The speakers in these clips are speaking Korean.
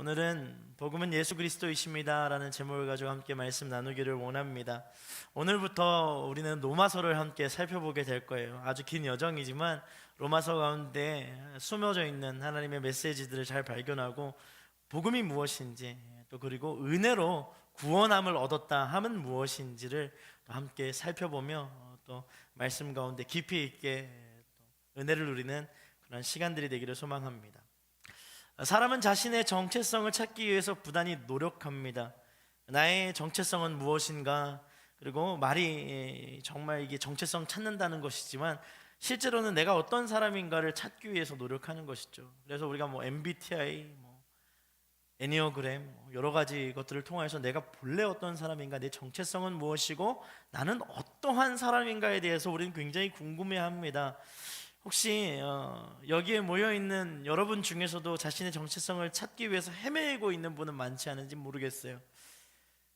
오늘은 복음은 예수 그리스도이십니다 라는 제목을 가지고 함께 말씀 나누기를 원합니다. 오늘부터 우리는 로마서를 함께 살펴보게 될 거예요. 아주 긴 여정이지만 로마서 가운데 숨어져 있는 하나님의 메시지들을 잘 발견하고 복음이 무엇인지, 또 그리고 은혜로 구원함을 얻었다 함은 무엇인지를 함께 살펴보며 또 말씀 가운데 깊이 있게 은혜를 누리는 그런 시간들이 되기를 소망합니다. 사람은 자신의 정체성을 찾기 위해서 부단히 노력합니다. 나의 정체성은 무엇인가? 그리고 말이 정말 이게 정체성 찾는다는 것이지만 실제로는 내가 어떤 사람인가를 찾기 위해서 노력하는 것이죠. 그래서 우리가 MBTI, 애니어그램 여러 가지 것들을 통해서 내가 본래 어떤 사람인가, 내 정체성은 무엇이고 나는 어떠한 사람인가에 대해서 우리는 굉장히 궁금해합니다. 혹시 여기에 모여있는 여러분 중에서도 자신의 정체성을 찾기 위해서 헤매고 있는 분은 많지 않은지 모르겠어요.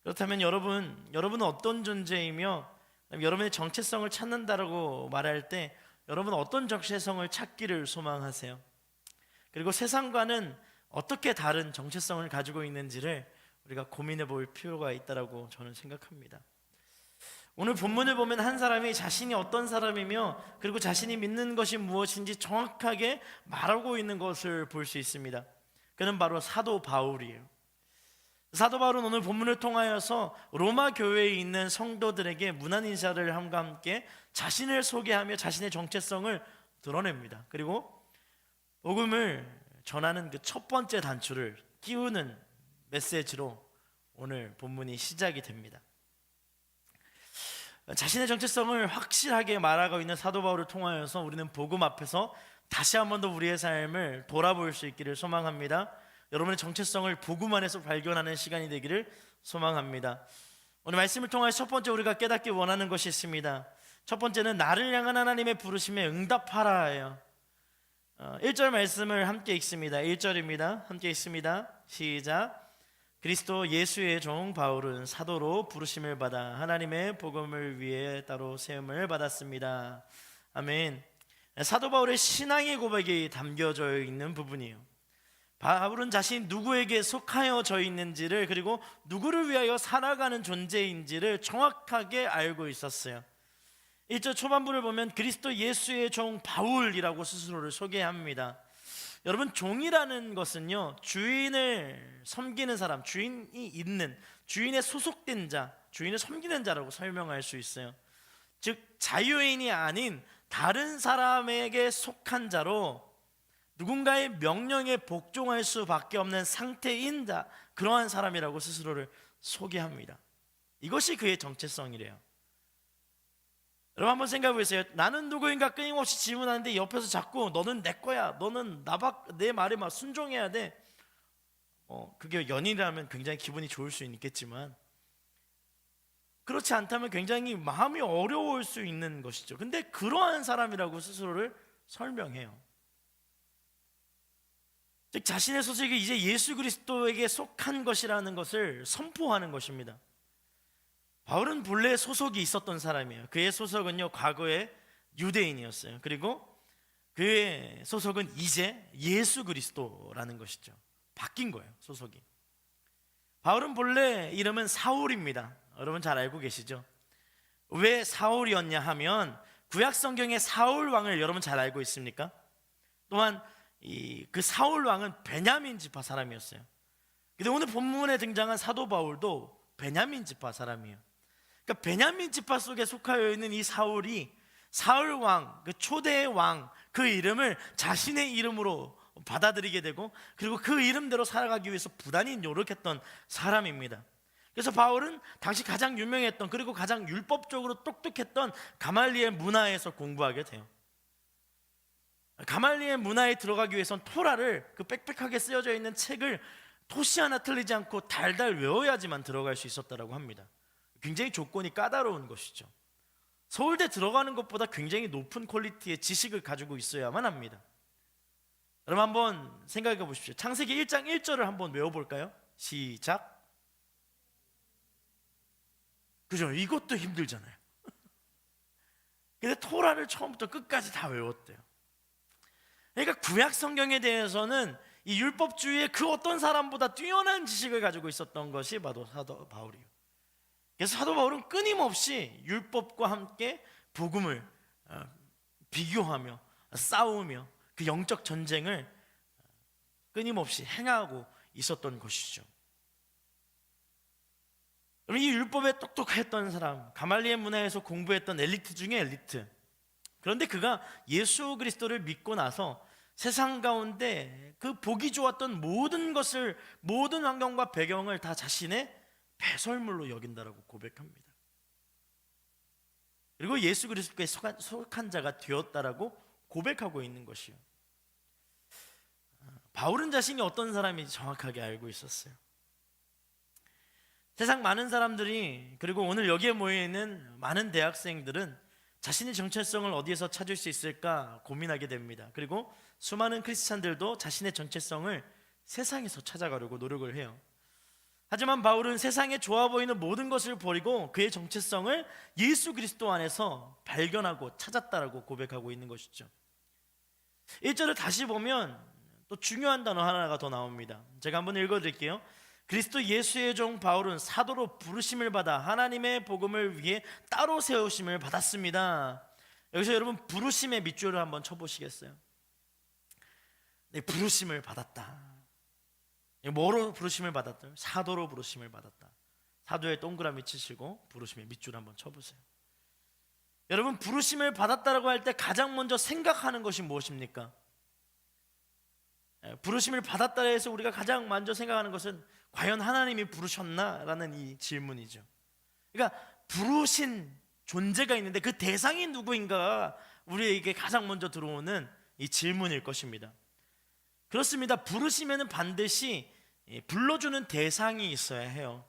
그렇다면 여러분은 어떤 존재이며 여러분의 정체성을 찾는다라고 말할 때 여러분은 어떤 정체성을 찾기를 소망하세요? 그리고 세상과는 어떻게 다른 정체성을 가지고 있는지를 우리가 고민해 볼 필요가 있다고 저는 생각합니다. 오늘 본문을 보면 한 사람이 자신이 어떤 사람이며 그리고 자신이 믿는 것이 무엇인지 정확하게 말하고 있는 것을 볼 수 있습니다. 그는 바로 사도 바울이에요. 사도 바울은 오늘 본문을 통하여서 로마 교회에 있는 성도들에게 문안 인사를 함과 함께 자신을 소개하며 자신의 정체성을 드러냅니다. 그리고 복음을 전하는 그 첫 번째 단추를 끼우는 메시지로 오늘 본문이 시작이 됩니다. 자신의 정체성을 확실하게 말하고 있는 사도 바울을 통하여서 우리는 복음 앞에서 다시 한 번 더 우리의 삶을 돌아볼 수 있기를 소망합니다. 여러분의 정체성을 복음 안에서 발견하는 시간이 되기를 소망합니다. 오늘 말씀을 통하여 첫 번째 우리가 깨닫기 원하는 것이 있습니다. 첫 번째는 나를 향한 하나님의 부르심에 응답하라예요. 1절 말씀을 함께 읽습니다. 1절입니다. 함께 읽습니다. 시작. 그리스도 예수의 종 바울은 사도로 부르심을 받아 하나님의 복음을 위해 따로 세움을 받았습니다. 아멘. 사도 바울의 신앙의 고백이 담겨져 있는 부분이에요. 바울은 자신이 누구에게 속하여져 있는지를, 그리고 누구를 위하여 살아가는 존재인지를 정확하게 알고 있었어요. 1절 초반부를 보면 그리스도 예수의 종 바울이라고 스스로를 소개합니다. 여러분, 종이라는 것은요, 주인을 섬기는 사람, 주인이 있는, 주인에 소속된 자, 주인을 섬기는 자라고 설명할 수 있어요. 즉 자유인이 아닌 다른 사람에게 속한 자로 누군가의 명령에 복종할 수밖에 없는 상태인 자, 그러한 사람이라고 스스로를 소개합니다. 이것이 그의 정체성이래요. 여러분 한번 생각해 보세요. 나는 누구인가 끊임없이 질문하는데 옆에서 자꾸 너는 내 거야, 너는 내 말에 막 순종해야 돼. 그게 연인이라면 굉장히 기분이 좋을 수 있겠지만 그렇지 않다면 굉장히 마음이 어려울 수 있는 것이죠. 근데 그러한 사람이라고 스스로를 설명해요. 즉 자신의 소속이 이제 예수 그리스도에게 속한 것이라는 것을 선포하는 것입니다. 바울은 본래 소속이 있었던 사람이에요. 그의 소속은요, 과거에 유대인이었어요. 그리고 그의 소속은 이제 예수 그리스도라는 것이죠. 바뀐 거예요, 소속이. 바울은 본래 이름은 사울입니다. 여러분 잘 알고 계시죠? 왜 사울이었냐 하면 구약 성경의 사울 왕을 여러분 잘 알고 있습니까? 또한 그 사울 왕은 베냐민 지파 사람이었어요. 근데 오늘 본문에 등장한 사도 바울도 베냐민 지파 사람이에요. 그러니까 베냐민 지파 속에 속하여 있는 이 사울이 사울 왕, 그 초대의 왕, 그 이름을 자신의 이름으로 받아들이게 되고, 그리고 그 이름대로 살아가기 위해서 부단히 노력했던 사람입니다. 그래서 바울은 당시 가장 유명했던, 그리고 가장 율법적으로 똑똑했던 가말리엘 문화에서 공부하게 돼요. 가말리엘 문화에 들어가기 위해서는 토라를, 그 빽빽하게 쓰여져 있는 책을 토시 하나 틀리지 않고 달달 외워야지만 들어갈 수 있었다고 합니다. 굉장히 조건이 까다로운 것이죠. 서울대 들어가는 것보다 굉장히 높은 퀄리티의 지식을 가지고 있어야만 합니다. 여러분 한번 생각해 보십시오. 창세기 1장 1절을 한번 외워볼까요? 시작. 그죠? 이것도 힘들잖아요. 근데 토라를 처음부터 끝까지 다 외웠대요. 그러니까 구약 성경에 대해서는 이 율법주의의 그 어떤 사람보다 뛰어난 지식을 가지고 있었던 것이 바로 사도 바울이에요. 그래서 사도 바울은 끊임없이 율법과 함께 복음을 비교하며 싸우며 그 영적 전쟁을 끊임없이 행하고 있었던 것이죠. 이 율법에 똑똑했던 사람, 가말리엘 문화에서 공부했던 엘리트 중에 엘리트. 그런데 그가 예수 그리스도를 믿고 나서 세상 가운데 그 보기 좋았던 모든 것을, 모든 환경과 배경을 다 자신의 배설물로 여긴다라고 고백합니다. 그리고 예수 그리스도께 속한 자가 되었다라고 고백하고 있는 것이요. 바울은 자신이 어떤 사람인지 정확하게 알고 있었어요. 세상 많은 사람들이, 그리고 오늘 여기에 모여있는 많은 대학생들은 자신의 정체성을 어디에서 찾을 수 있을까 고민하게 됩니다. 그리고 수많은 크리스찬들도 자신의 정체성을 세상에서 찾아가려고 노력을 해요. 하지만 바울은 세상에 좋아 보이는 모든 것을 버리고 그의 정체성을 예수 그리스도 안에서 발견하고 찾았다라고 고백하고 있는 것이죠. 1절을 다시 보면 또 중요한 단어 하나가 더 나옵니다. 제가 한번 읽어드릴게요. 그리스도 예수의 종 바울은 사도로 부르심을 받아 하나님의 복음을 위해 따로 세우심을 받았습니다. 여기서 여러분 부르심의 밑줄을 한번 쳐보시겠어요? 네, 부르심을 받았다. 뭐로 부르심을 받았다? 사도로 부르심을 받았다. 사도에 동그라미 치시고 부르심의 밑줄 한번 쳐보세요. 여러분 부르심을 받았다라고 할 때 가장 먼저 생각하는 것이 무엇입니까? 부르심을 받았다 해서 우리가 가장 먼저 생각하는 것은 과연 하나님이 부르셨나? 라는 이 질문이죠. 그러니까 부르신 존재가 있는데 그 대상이 누구인가 우리에게 가장 먼저 들어오는 이 질문일 것입니다. 그렇습니다. 부르시면 반드시 불러주는 대상이 있어야 해요.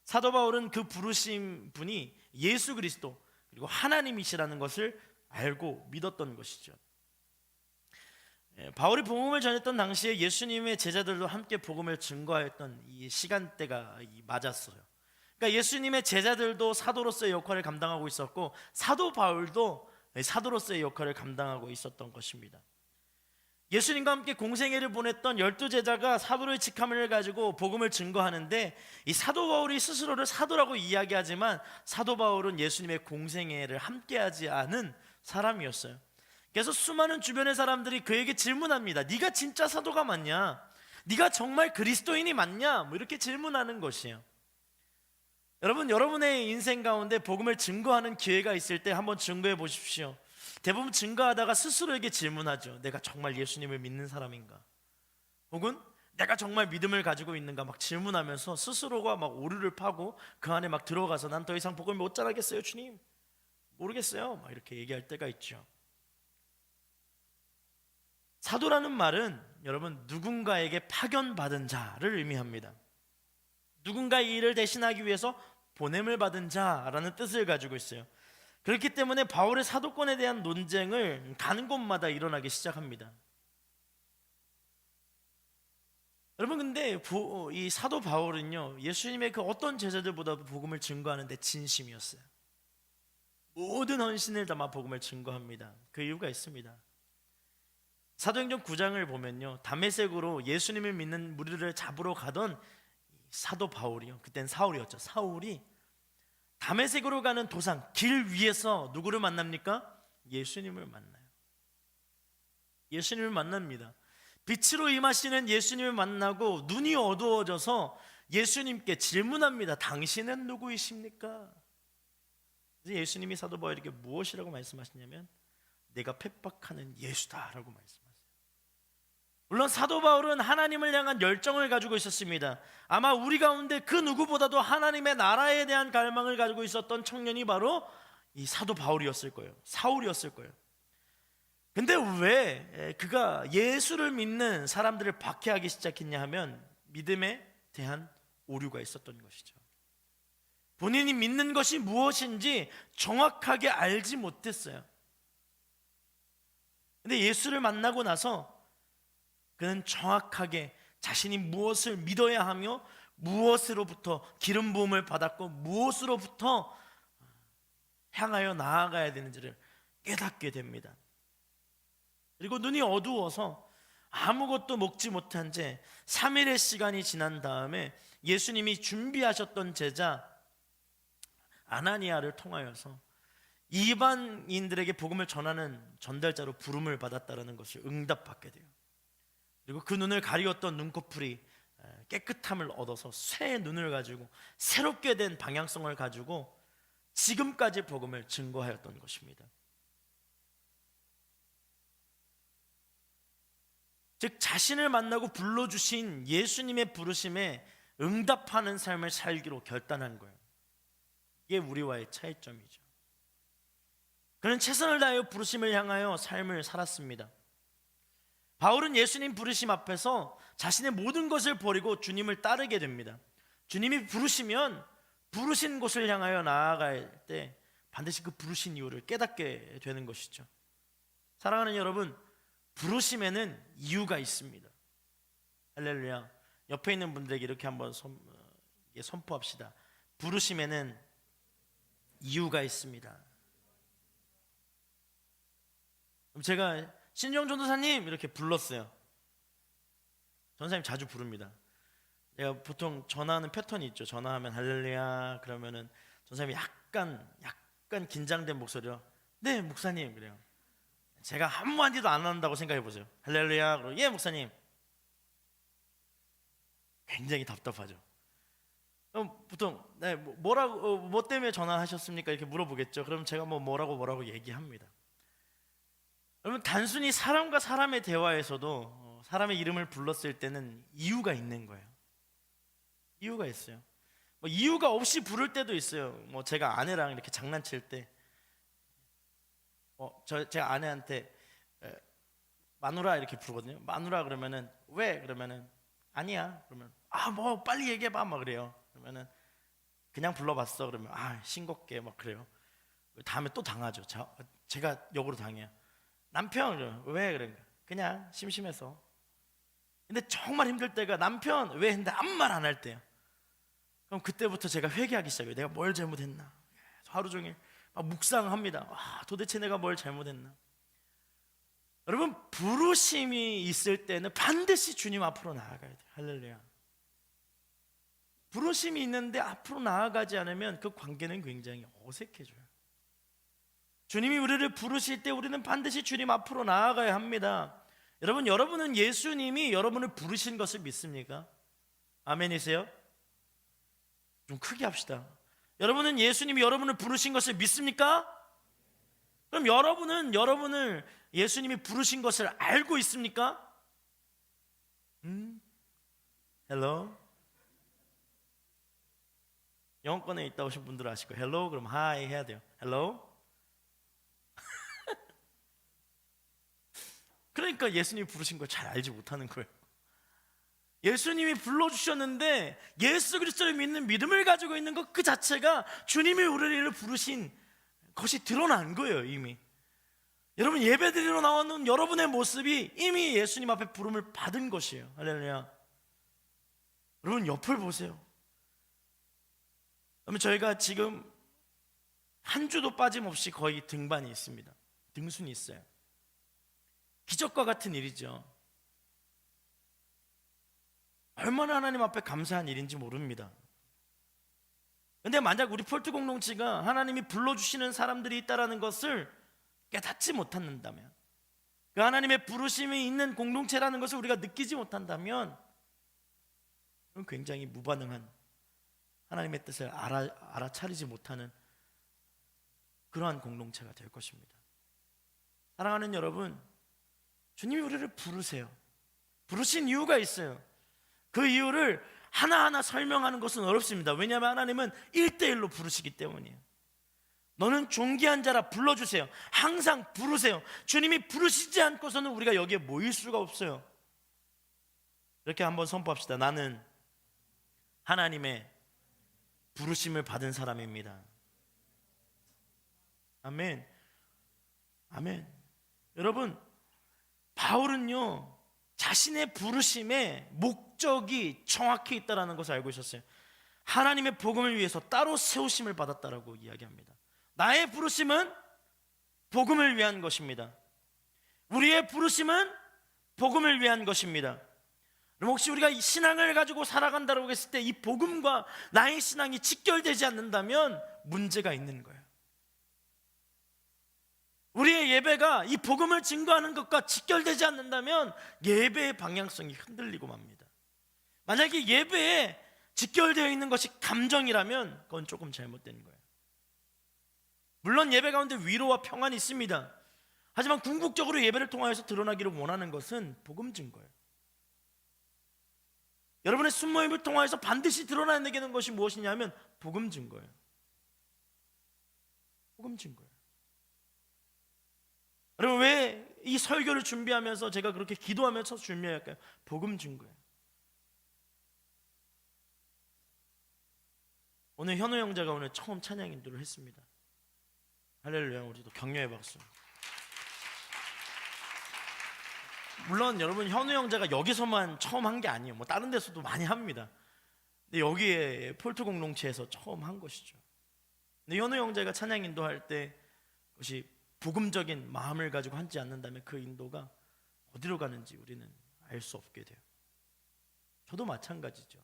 사도 바울은 그 부르신 분이 예수 그리스도 그리고 하나님이시라는 것을 알고 믿었던 것이죠. 바울이 복음을 전했던 당시에 예수님의 제자들도 함께 복음을 증거했던 이 시간대가 맞았어요. 그러니까 예수님의 제자들도 사도로서의 역할을 감당하고 있었고 사도 바울도 사도로서의 역할을 감당하고 있었던 것입니다. 예수님과 함께 공생애를 보냈던 12제자가 사도의 직함을 가지고 복음을 증거하는데 이 사도 바울이 스스로를 사도라고 이야기하지만 사도 바울은 예수님의 공생애를 함께하지 않은 사람이었어요. 그래서 수많은 주변의 사람들이 그에게 질문합니다. 네가 진짜 사도가 맞냐? 네가 정말 그리스도인이 맞냐? 뭐 이렇게 질문하는 것이에요. 여러분, 여러분의 인생 가운데 복음을 증거하는 기회가 있을 때 한번 증거해 보십시오. 대부분 증거하다가 스스로에게 질문하죠. 내가 정말 예수님을 믿는 사람인가? 혹은 내가 정말 믿음을 가지고 있는가? 막 질문하면서 스스로가 막 오류를 파고 그 안에 막 들어가서 난 더 이상 복음을 못 전하겠어요, 주님. 모르겠어요. 막 이렇게 얘기할 때가 있죠. 사도라는 말은 여러분 누군가에게 파견받은 자를 의미합니다. 누군가의 일을 대신하기 위해서 보냄을 받은 자라는 뜻을 가지고 있어요. 그렇기 때문에 바울의 사도권에 대한 논쟁을 가는 곳마다 일어나기 시작합니다. 여러분 근데 이 사도 바울은요 예수님의 그 어떤 제자들보다 복음을 증거하는데 진심이었어요. 모든 헌신을 담아 복음을 증거합니다. 그 이유가 있습니다. 사도행전 9장을 보면요 다메섹으로 예수님을 믿는 무리를 잡으러 가던 사도 바울이요, 그땐 사울이었죠. 사울이 다메섹으로 가는 도상 길 위에서 누구를 만납니까? 예수님을 만나요. 예수님을 만납니다. 빛으로 임하시는 예수님을 만나고 눈이 어두워져서 예수님께 질문합니다. 당신은 누구이십니까? 예수님이 사도 바울에게 무엇이라고 말씀하시냐면 내가 핍박하는 예수다라고 말씀하세요. 물론 사도 바울은 하나님을 향한 열정을 가지고 있었습니다. 아마 우리 가운데 그 누구보다도 하나님의 나라에 대한 갈망을 가지고 있었던 청년이 바로 이 사도 바울이었을 거예요. 사울이었을 거예요. 근데 왜 그가 예수를 믿는 사람들을 박해하기 시작했냐 하면 믿음에 대한 오류가 있었던 것이죠. 본인이 믿는 것이 무엇인지 정확하게 알지 못했어요. 근데 예수를 만나고 나서 그는 정확하게 자신이 무엇을 믿어야 하며 무엇으로부터 기름 부음을 받았고 무엇으로부터 향하여 나아가야 되는지를 깨닫게 됩니다. 그리고 눈이 어두워서 아무것도 먹지 못한 채 3일의 시간이 지난 다음에 예수님이 준비하셨던 제자 아나니아를 통하여서 이방인들에게 복음을 전하는 전달자로 부름을 받았다는 것을 응답받게 돼요. 그리고 그 눈을 가리웠던 눈꺼풀이 깨끗함을 얻어서 새 눈을 가지고 새롭게 된 방향성을 가지고 지금까지 복음을 증거하였던 것입니다. 즉 자신을 만나고 불러주신 예수님의 부르심에 응답하는 삶을 살기로 결단한 거예요. 이게 우리와의 차이점이죠. 그는 최선을 다하여 부르심을 향하여 삶을 살았습니다. 바울은 예수님 부르심 앞에서 자신의 모든 것을 버리고 주님을 따르게 됩니다. 주님이 부르시면 부르신 곳을 향하여 나아갈 때 반드시 그 부르신 이유를 깨닫게 되는 것이죠. 사랑하는 여러분, 부르심에는 이유가 있습니다. 할렐루야. 옆에 있는 분들에게 이렇게 한번 선포합시다. 부르심에는 이유가 있습니다. 그럼 제가 신정 전도사님 이렇게 불렀어요. 전사님 자주 부릅니다. 제가 보통 전화하는 패턴이 있죠. 전화하면 할렐루야 그러면은 전사님이 약간 긴장된 목소리로 네 목사님 그래요. 제가 한마디도 안 한다고 생각해 보세요. 할렐루야 그러고 예 목사님. 굉장히 답답하죠. 그럼 보통 네, 뭐라고 뭐 때문에 전화하셨습니까 이렇게 물어보겠죠. 그럼 제가 뭐라고 얘기합니다. 여러분 단순히 사람과 사람의 대화에서도 사람의 이름을 불렀을 때는 이유가 있는 거예요. 이유가 있어요. 이유가 없이 부를 때도 있어요. 제가 아내랑 이렇게 장난칠 때 제가 아내한테 마누라 이렇게 부르거든요. 마누라 그러면은 왜? 그러면은 아니야. 그러면 빨리 얘기해봐 막 그래요. 그러면은 그냥 불러봤어. 그러면 싱겁게 막 그래요. 다음에 또 당하죠. 제가 역으로 당해요. 남편 왜 그래? 그냥 심심해서. 근데 정말 힘들 때가 남편 왜 했는데 아무 말 안 할 때요. 그럼 그때부터 제가 회개하기 시작해요. 내가 뭘 잘못했나? 하루 종일 묵상합니다. 도대체 내가 뭘 잘못했나? 여러분 부르심이 있을 때는 반드시 주님 앞으로 나아가야 돼요. 할렐루야. 부르심이 있는데 앞으로 나아가지 않으면 그 관계는 굉장히 어색해져요. 주님이 우리를 부르실 때 우리는 반드시 주님 앞으로 나아가야 합니다. 여러분은 예수님이 여러분을 부르신 것을 믿습니까? 아멘이세요? 좀 크게 합시다. 여러분은 예수님이 여러분을 부르신 것을 믿습니까? 그럼 여러분을 예수님이 부르신 것을 알고 있습니까? 헬로? 영어권에 있다 오신 분들은 아시고 헬로 그럼 하이 해야 돼요. 헬로? 그러니까 예수님이 부르신 걸 잘 알지 못하는 거예요. 예수님이 불러주셨는데 예수 그리스도를 믿는 믿음을 가지고 있는 것 그 자체가 주님이 우리를 부르신 것이 드러난 거예요. 이미 여러분 예배드리러 나오는 여러분의 모습이 이미 예수님 앞에 부름을 받은 것이에요. 할렐루야. 여러분 옆을 보세요. 그러면 저희가 지금 한 주도 빠짐없이 거의 등반이 있습니다. 등순이 있어요. 기적과 같은 일이죠. 얼마나 하나님 앞에 감사한 일인지 모릅니다. 근데 만약 우리 폴트 공동체가 하나님이 불러주시는 사람들이 있다는 것을 깨닫지 못한다면, 그 하나님의 부르심이 있는 공동체라는 것을 우리가 느끼지 못한다면 그건 굉장히 무반응한, 하나님의 뜻을 알아차리지 못하는 그러한 공동체가 될 것입니다. 사랑하는 여러분, 주님이 우리를 부르세요. 부르신 이유가 있어요. 그 이유를 하나하나 설명하는 것은 어렵습니다. 왜냐하면 하나님은 1대1로 부르시기 때문이에요. 너는 존귀한 자라 불러주세요. 항상 부르세요. 주님이 부르시지 않고서는 우리가 여기에 모일 수가 없어요. 이렇게 한번 선포합시다. 나는 하나님의 부르심을 받은 사람입니다. 아멘. 아멘. 여러분, 바울은요 자신의 부르심에 목적이 정확히 있다는 것을 알고 있었어요. 하나님의 복음을 위해서 따로 세우심을 받았다라고 이야기합니다. 나의 부르심은 복음을 위한 것입니다. 우리의 부르심은 복음을 위한 것입니다. 그럼 혹시 우리가 이 신앙을 가지고 살아간다고 했을 때 이 복음과 나의 신앙이 직결되지 않는다면 문제가 있는 거예요. 우리의 예배가 이 복음을 증거하는 것과 직결되지 않는다면 예배의 방향성이 흔들리고 맙니다. 만약에 예배에 직결되어 있는 것이 감정이라면 그건 조금 잘못된 거예요. 물론 예배 가운데 위로와 평안이 있습니다. 하지만 궁극적으로 예배를 통하여서 드러나기를 원하는 것은 복음 증거예요. 여러분의 순모임을 통하여서 반드시 드러나야 되는 것이 무엇이냐면 복음 증거예요. 복음 증거예요. 여러분, 왜 이 설교를 준비하면서 제가 그렇게 기도하면서 준비할까요? 복음 증거예요. 오늘 현우 형제가 오늘 처음 찬양 인도를 했습니다. 할렐루야. 우리도 격려의 박수. 물론 여러분, 현우 형제가 여기서만 처음 한 게 아니에요. 뭐 다른 데서도 많이 합니다. 근데 여기에 폴트 공동체에서 처음 한 것이죠. 근데 현우 형제가 찬양 인도할 때 그것이 복음적인 마음을 가지고 하지 않는다면 그 인도가 어디로 가는지 우리는 알 수 없게 돼요. 저도 마찬가지죠.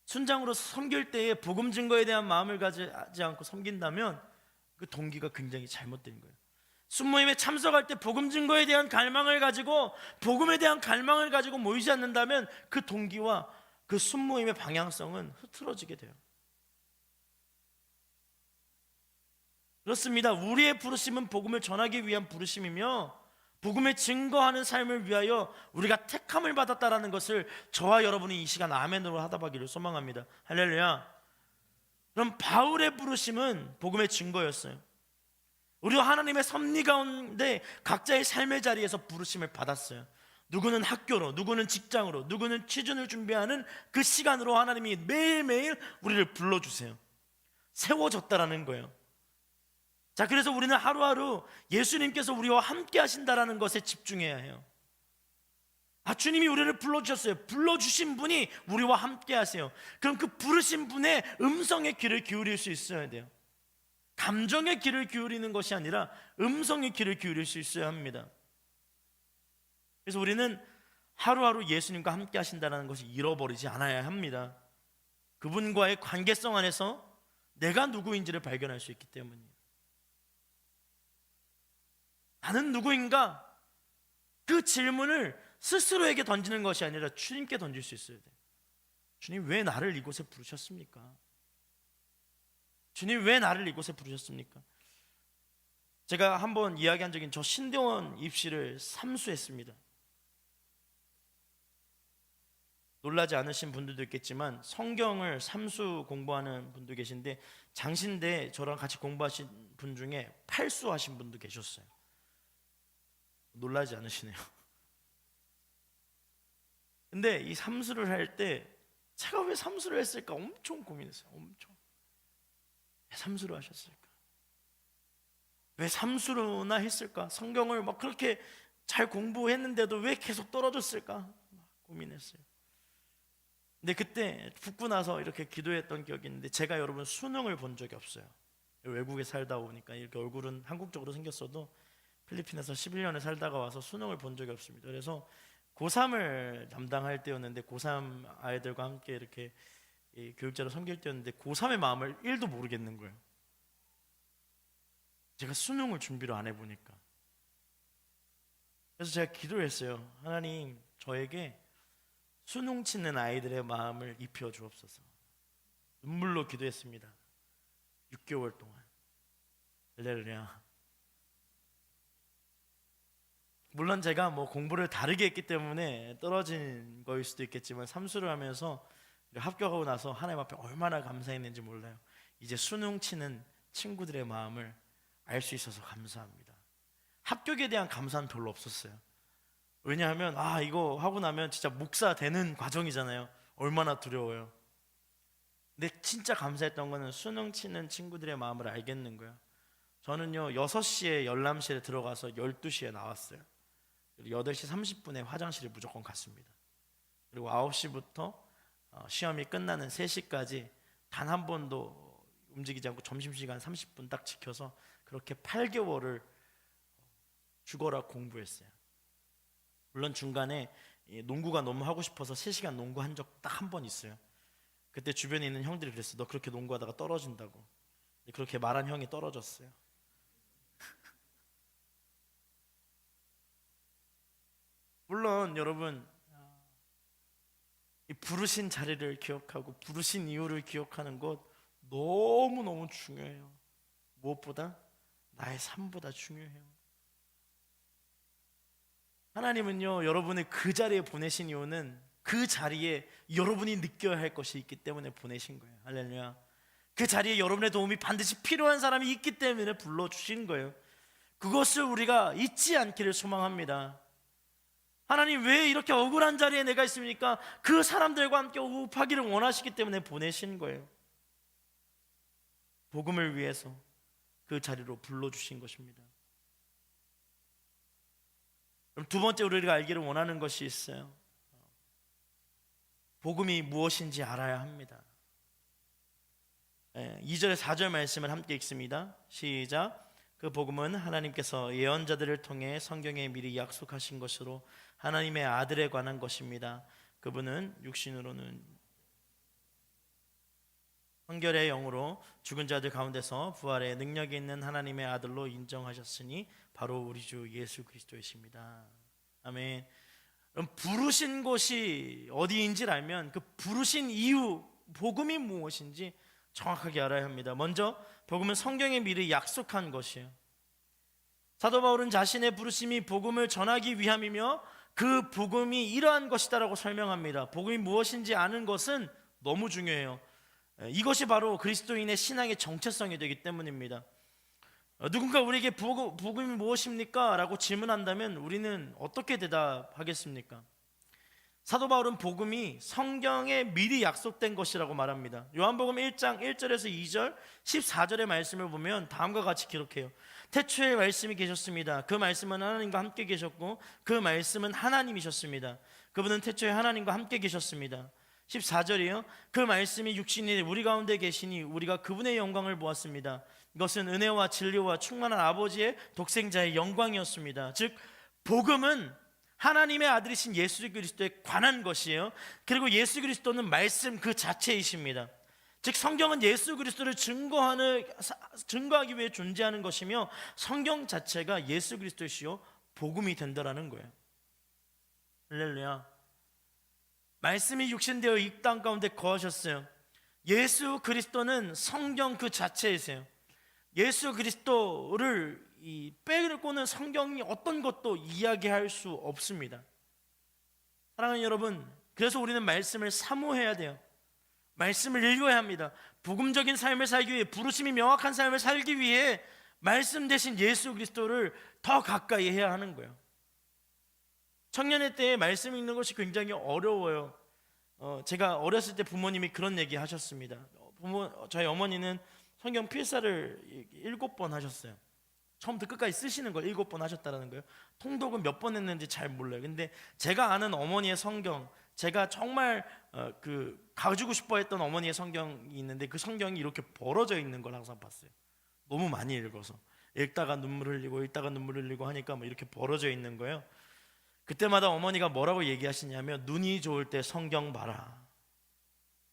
순장으로 섬길 때에 복음 증거에 대한 마음을 가지지 않고 섬긴다면 그 동기가 굉장히 잘못된 거예요. 순모임에 참석할 때 복음 증거에 대한 갈망을 가지고, 복음에 대한 갈망을 가지고 모이지 않는다면 그 동기와 그 순모임의 방향성은 흐트러지게 돼요. 그렇습니다. 우리의 부르심은 복음을 전하기 위한 부르심이며 복음을 증거하는 삶을 위하여 우리가 택함을 받았다라는 것을 저와 여러분이 이 시간 아멘으로 하다바기를 소망합니다. 할렐루야. 그럼 바울의 부르심은 복음의 증거였어요. 우리가 하나님의 섭리 가운데 각자의 삶의 자리에서 부르심을 받았어요. 누구는 학교로, 누구는 직장으로, 누구는 취준을 준비하는 그 시간으로 하나님이 매일매일 우리를 불러주세요. 세워졌다라는 거예요. 자, 그래서 우리는 하루하루 예수님께서 우리와 함께 하신다라는 것에 집중해야 해요. 주님이 우리를 불러주셨어요. 불러주신 분이 우리와 함께 하세요. 그럼 그 부르신 분의 음성의 귀를 기울일 수 있어야 돼요. 감정의 귀를 기울이는 것이 아니라 음성의 귀를 기울일 수 있어야 합니다. 그래서 우리는 하루하루 예수님과 함께 하신다는 것을 잃어버리지 않아야 합니다. 그분과의 관계성 안에서 내가 누구인지를 발견할 수 있기 때문이에요. 나는 누구인가? 그 질문을 스스로에게 던지는 것이 아니라 주님께 던질 수 있어야 돼요. 주님, 왜 나를 이곳에 부르셨습니까? 주님, 왜 나를 이곳에 부르셨습니까? 제가 한번 이야기한 적인 저 신대원 입시를 삼수했습니다. 놀라지 않으신 분들도 있겠지만 성경을 삼수 공부하는 분도 계신데 장신대 저랑 같이 공부하신 분 중에 팔수 하신 분도 계셨어요. 놀라지 않으시네요. 근데 이 삼수를 할 때 제가 왜 삼수를 했을까 엄청 고민했어요. 엄청. 왜 삼수를 하셨을까? 왜 삼수로나 했을까? 성경을 막 그렇게 잘 공부했는데도 왜 계속 떨어졌을까? 막 고민했어요. 근데 그때 붙고 나서 이렇게 기도했던 기억이 있는데, 제가 여러분 수능을 본 적이 없어요. 외국에 살다 오니까 이렇게 얼굴은 한국적으로 생겼어도 필리핀에서 11년을 살다가 와서 수능을 본 적이 없습니다. 그래서 고3을 담당할 때였는데, 고3 아이들과 함께 이렇게 교육자로 섬길 때였는데 고3의 마음을 1도 모르겠는 거예요. 제가 수능을 준비를 안 해보니까. 그래서 제가 기도를 했어요. 하나님, 저에게 수능 치는 아이들의 마음을 입혀 주옵소서. 눈물로 기도했습니다. 6개월 동안. 할렐루야. 물론 제가 뭐 공부를 다르게 했기 때문에 떨어진 거일 수도 있겠지만 삼수를 하면서 합격하고 나서 하나님 앞에 얼마나 감사했는지 몰라요. 이제 수능 치는 친구들의 마음을 알 수 있어서 감사합니다. 합격에 대한 감사는 별로 없었어요. 왜냐하면 이거 하고 나면 진짜 목사 되는 과정이잖아요. 얼마나 두려워요. 근데 진짜 감사했던 거는 수능 치는 친구들의 마음을 알겠는 거예요. 저는요 6시에 열람실에 들어가서 12시에 나왔어요. 그리고 8시 30분에 화장실에 무조건 갔습니다. 그리고 9시부터 시험이 끝나는 3시까지 단 한 번도 움직이지 않고 점심시간 30분 딱 지켜서 그렇게 8개월을 죽어라 공부했어요. 물론 중간에 농구가 너무 하고 싶어서 3시간 농구한 적 딱 한 번 있어요. 그때 주변에 있는 형들이 그랬어. 너 그렇게 농구하다가 떨어진다고. 그렇게 말한 형이 떨어졌어요. 물론 여러분, 이 부르신 자리를 기억하고 부르신 이유를 기억하는 것 너무너무 중요해요. 무엇보다 나의 삶보다 중요해요. 하나님은요, 여러분을 그 자리에 보내신 이유는 그 자리에 여러분이 느껴야 할 것이 있기 때문에 보내신 거예요. 할렐루야. 그 자리에 여러분의 도움이 반드시 필요한 사람이 있기 때문에 불러주신 거예요. 그것을 우리가 잊지 않기를 소망합니다. 하나님, 왜 이렇게 억울한 자리에 내가 있습니까? 그 사람들과 함께 호흡하기를 원하시기 때문에 보내신 거예요. 복음을 위해서 그 자리로 불러주신 것입니다. 그럼 두 번째 우리가 알기를 원하는 것이 있어요. 복음이 무엇인지 알아야 합니다. 2절 4절 말씀을 함께 읽습니다. 시작. 그 복음은 하나님께서 예언자들을 통해 성경에 미리 약속하신 것으로 하나님의 아들에 관한 것입니다. 그분은 육신으로는 성결의 영으로 죽은 자들 가운데서 부활의 능력이 있는 하나님의 아들로 인정하셨으니 바로 우리 주 예수 그리스도이십니다. 아멘. 그럼 부르신 곳이 어디인지를 알면 그 부르신 이유, 복음이 무엇인지 정확하게 알아야 합니다. 먼저 복음은 성경에 미리 약속한 것이에요. 사도 바울은 자신의 부르심이 복음을 전하기 위함이며 그 복음이 이러한 것이다라고 설명합니다. 복음이 무엇인지 아는 것은 너무 중요해요. 이것이 바로 그리스도인의 신앙의 정체성이 되기 때문입니다. 누군가 우리에게 복음이 무엇입니까? 라고 질문한다면 우리는 어떻게 대답하겠습니까? 사도 바울은 복음이 성경에 미리 약속된 것이라고 말합니다. 요한복음 1장 1절에서 2절 14절의 말씀을 보면 다음과 같이 기록해요. 태초에 말씀이 계셨습니다. 그 말씀은 하나님과 함께 계셨고 그 말씀은 하나님이셨습니다. 그분은 태초에 하나님과 함께 계셨습니다. 14절이요. 그 말씀이 육신이 우리 가운데 계시니 우리가 그분의 영광을 보았습니다. 이것은 은혜와 진리와 충만한 아버지의 독생자의 영광이었습니다. 즉 복음은 하나님의 아들이신 예수 그리스도에 관한 것이에요. 그리고 예수 그리스도는 말씀 그 자체이십니다. 즉 성경은 예수 그리스도를 증거하기 위해 존재하는 것이며 성경 자체가 예수 그리스도시요 복음이 된다라는 거예요. 할렐루야. 말씀이 육신되어 이 땅 가운데 거하셨어요. 예수 그리스도는 성경 그 자체이세요. 예수 그리스도를 빼고는 성경이 어떤 것도 이야기할 수 없습니다. 사랑하는 여러분, 그래서 우리는 말씀을 사모해야 돼요. 말씀을 읽어야 합니다. 복음적인 삶을 살기 위해, 부르심이 명확한 삶을 살기 위해 말씀 대신 예수 그리스도를 더 가까이 해야 하는 거예요. 청년의 때에 말씀 읽는 것이 굉장히 어려워요. 제가 어렸을 때 부모님이 그런 얘기 하셨습니다. 저희 어머니는 성경 필사를 7번 하셨어요. 처음부터 끝까지 쓰시는 걸 7번 하셨다는 거예요. 통독은 몇 번 했는지 잘 몰라요. 근데 제가 아는 어머니의 성경, 제가 정말 가지고 싶어 했던 어머니의 성경이 있는데 그 성경이 이렇게 벌어져 있는 걸 항상 봤어요. 너무 많이 읽어서 읽다가 눈물 흘리고 읽다가 눈물 흘리고 하니까 이렇게 벌어져 있는 거예요. 그때마다 어머니가 뭐라고 얘기하시냐면 눈이 좋을 때 성경 봐라.